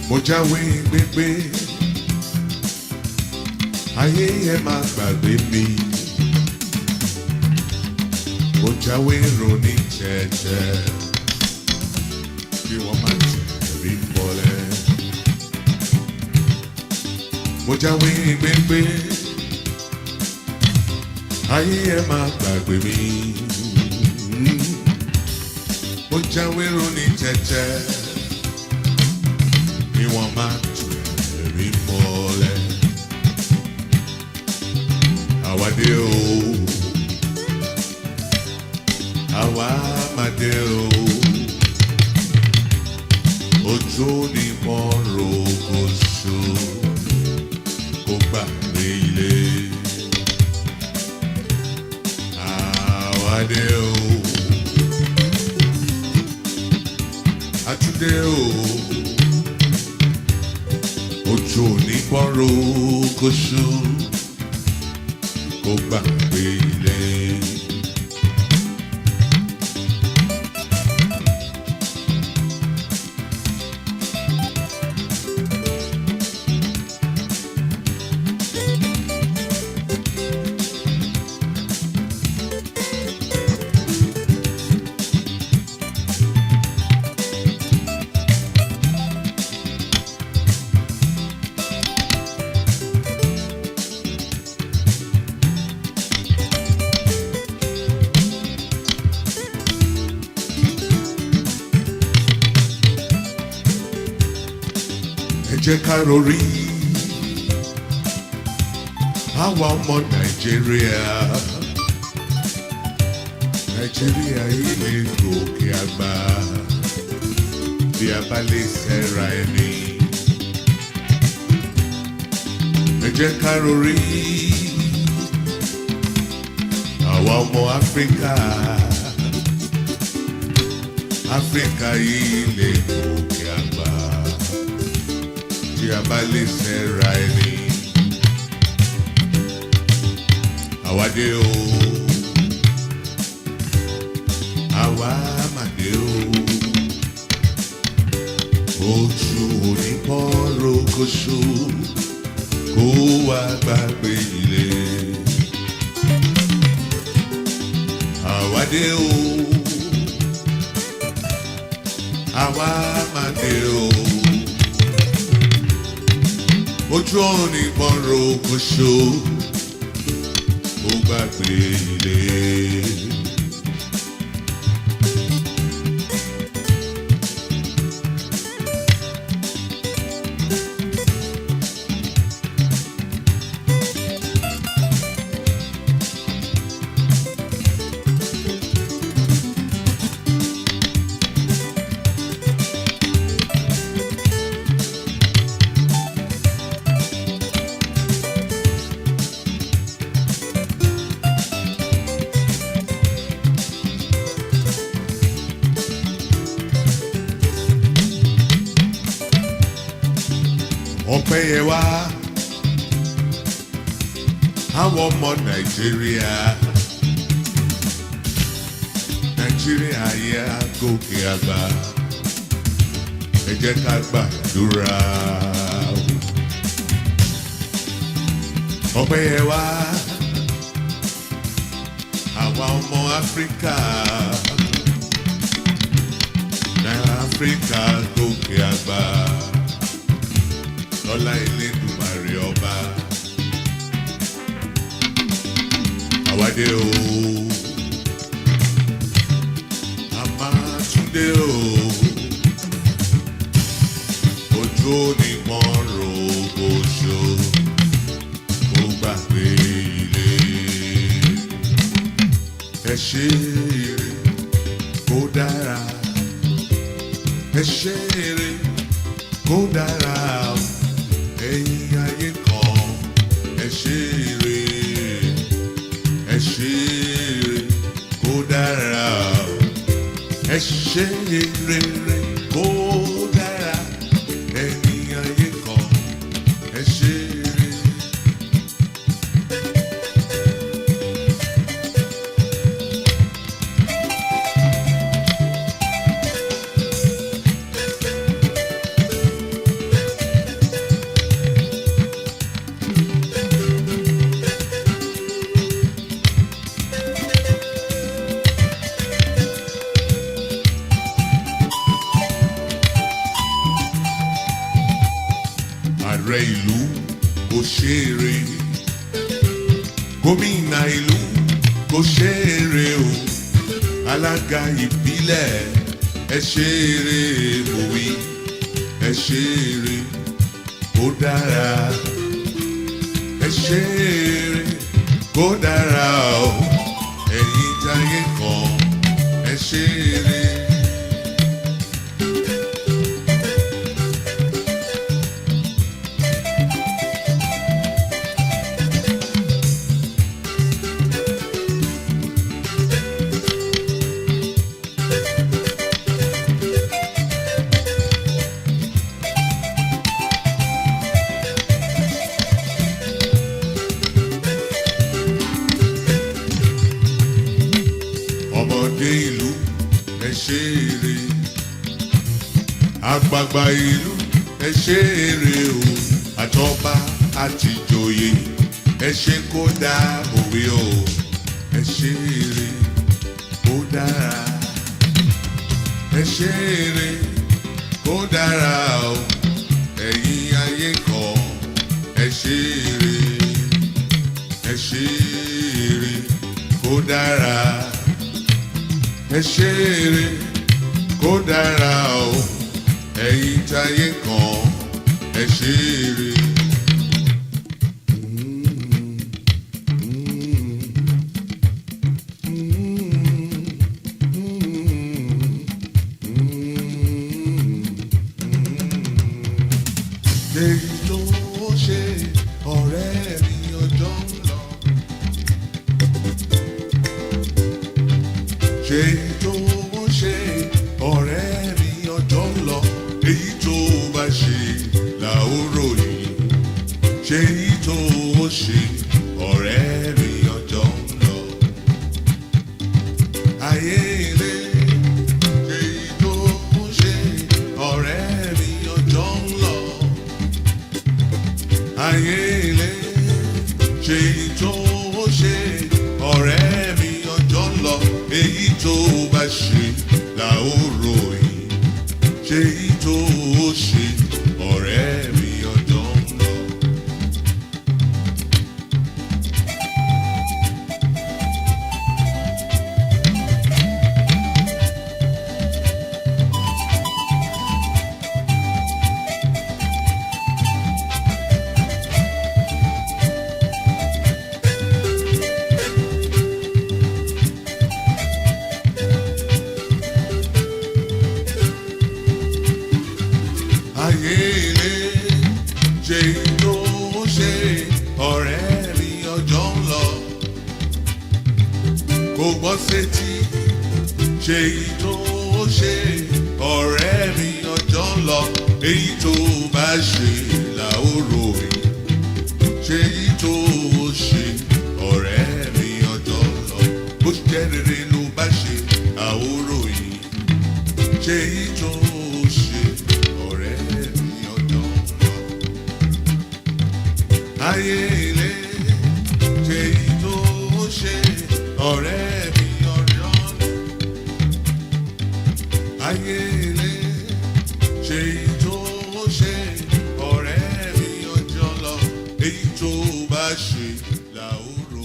mo jáwé gbégbé ayé ẹ má gbàgbé mi mo jáwé ronú jẹ́jẹ́ kí wọ́n má tẹ̀rí mọ́lẹ̀ mo jáwé gbégbé ayé ẹ má gbàgbé mi mo jáwé ronú jẹ́jẹ́ kí wọ́n má tẹ̀rí mọ́lẹ̀ àwádé o àwa máa dé o ojú ni mo rò kó so kó gbàgbé ilé àwádé o àtúndé o ojú ni mo rò kó so kó gbàgbé ilé. Jẹ́ ká rorí àwa ọmọ Nàìjíríà yìí lè gòkè àgbà bí a bá lè ṣẹ́ra ẹni. Ẹ jẹ́ ká rorí àwa ọmọ Áfíríkà yìí lè gòkè àgbà tí a bá lè ṣẹ́ra ẹni. Àwádé o, àwa màdé o, ojú onípọ̀ rokoṣo kó wá gbàgbé ilé. Àwádé o, àwa màdé o. Ojú òní mọ́rọ̀ kóṣó ó gbàgbé ilé. Ọpẹ́ yẹ wá àwọn ọmọ Nàìjíríà yẹ gòkè àgbà ẹ jẹ́ ká gbàdúrà. Ọpẹ́ yẹ wá àwọn ọmọ Áfíríkà gòkè àgbà. Lọ́lá Elédùmarè ọba àwádé o a máa túndé o ojú ni mo rò oṣù mo gbàgbé ilé. Ẹ ṣe eré kó dára ẹ ṣe eré kó dára ẹ̀yin ayé kan ẹ ṣe eré kó dára ẹ ṣe eré kó dára ẹ̀yin ayé kan ẹ ṣe eré. ààrẹ ìlú kò ṣeré, gómìnà ìlú kò ṣeré o, alága ìbílẹ̀ ẹ ṣeré òwe, ẹ ṣeré kó dára, ẹ ṣeré kó dára o, ẹ̀yin jayé kan ẹ ṣeré. Ọmọdé ìlú ẹ ṣeré, àgbààgbà ìlú ẹ ṣeré o, àtọba àtìjòyè ẹ ṣe kó dá òwe o, ẹ ṣeré kó dára, ẹ ṣeré kó dára o, ẹ̀yin ayé kan ẹ ṣeré, ẹ ṣeré kó dára, ẹ ṣeré kó dára o, ẹ̀yin táyé kan ẹ ṣeré. Èyí tó ṣe ọ̀rẹ́ mi ọjọ́ ń lọ, ṣe tó ṣe ọ̀rẹ́ mi ọjọ́ ń lọ, èyí tó bá ṣe là ó ròyìn, ṣe èyí tó ṣe ọ̀rẹ́ mi ọjọ́ ń lọ. Ayé ilé ṣe èyí tó ṣe ọ̀rẹ́ mi ọjọ́ ń lọ. Ayé ilé ṣe èyí tó ṣe ọ̀rẹ́ mi ọjọ́ ń lọ, èyí tó bá ṣe là ó ròyìn, ṣe èyí tó ṣe ọ̀rẹ́ mi ọjọ́ ń lọ. Ayé ilé ṣe èyí tó ṣe ọ̀rẹ́ mi ọjọ́ ń lọ, kò gbọ́ sétí, ṣe èyí tó ṣe ọ̀rẹ́ mi ọjọ́ ń lọ, èyí tó bá ṣe là ó ròyìn, ṣe èyí tó ṣe ọ̀rẹ́ mi ọjọ́ ń lọ, bó jẹ́ rere ló bá ṣe là ó ròyìn, ṣe èyí tó ṣe ọ̀rẹ́ mi ọjọ́ ń lọ. Ayé ilé ṣe èyí tó ṣe ọ̀rẹ́ mi ọjọ́ ń lọ. Ayé ilé ṣe èyí tó ṣe ọ̀rẹ́ mi ọjọ́ ń lọ, èyí tó bá ṣe là ó rò.